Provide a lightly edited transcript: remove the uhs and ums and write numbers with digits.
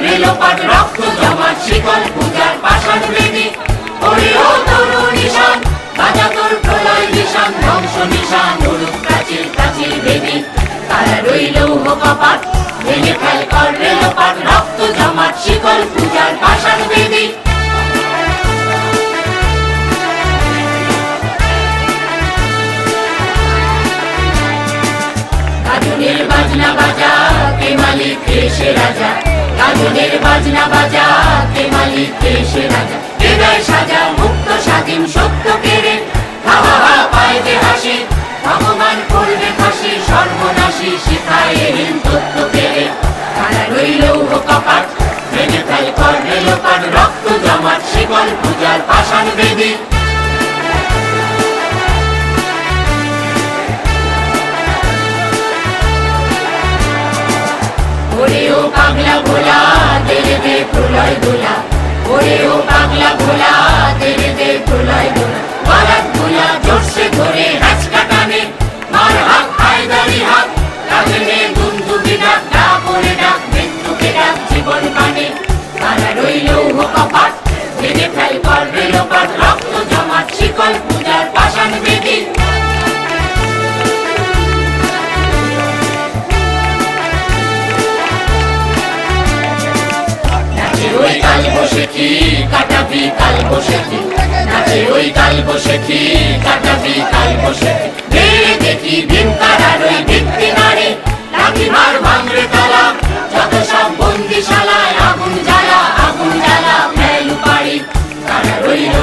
করবে লোপাট রক্ত জমাট শিকল পূজার পাষাণ বেদী ওরে ও তরু নিশান বাজা তোর প্রলয় নিশান ধ্বংস নিশান উড়ুক প্রাচীর প্রাচীর বেদী তারা রইল কপাট ভেঙে ফেল করবে লোপাট রক্ত জমাট শিকল পূজার পাষাণ বেদী গাজনের বাজনা বাজা কে মালিক কে সে রাজা গাজনের বাজনা বাজা কে মালিক কে সে রাজা কে দেয় সাজা মুক্ত স্বাধীন সত্য কেড়ে হা হা হা পায় যে হাসি ভগবান করবে ফাঁসি সর্বনাশী শিখায় এহেন তত্ত্ব কেড়ে তারা রইল কপাট ভেঙে ফেল করবে লোপাট রক্ত জমাট শিকল পূজার পাষাণ বেদী ওরে ও পাগলা ভোলা তেরে দে প্রলয় দোলা ওরে ও পাগলা ভোলা তেরে দে প্রলয় দোলা বারাত ভোলা জোরসে ধরে হ্যাচকা টানে মার হাত হায়দারি হাত কাঁধে দুন্দুবি ডাক ডাক ওরে ডাক মৃত্যুকে ডাক জীবন পানে তারা রইল কপাট ভেঙে ফেল করবে লোপাট রক্ত জমাট শিকল পূজার পাষাণ বেদী ওই কাল বসেছি কাটাবি কাল বসেছি নাচে ওই কাল বসেছি কাটাবি কাল বসেছি দেখি ভীম কারার ওই ভিত্তি নারী লাঠি মার ভাঙরে তালা যত সব বন্দিশালায় আগুন জ্বালা ফেলু পারি তারা রইল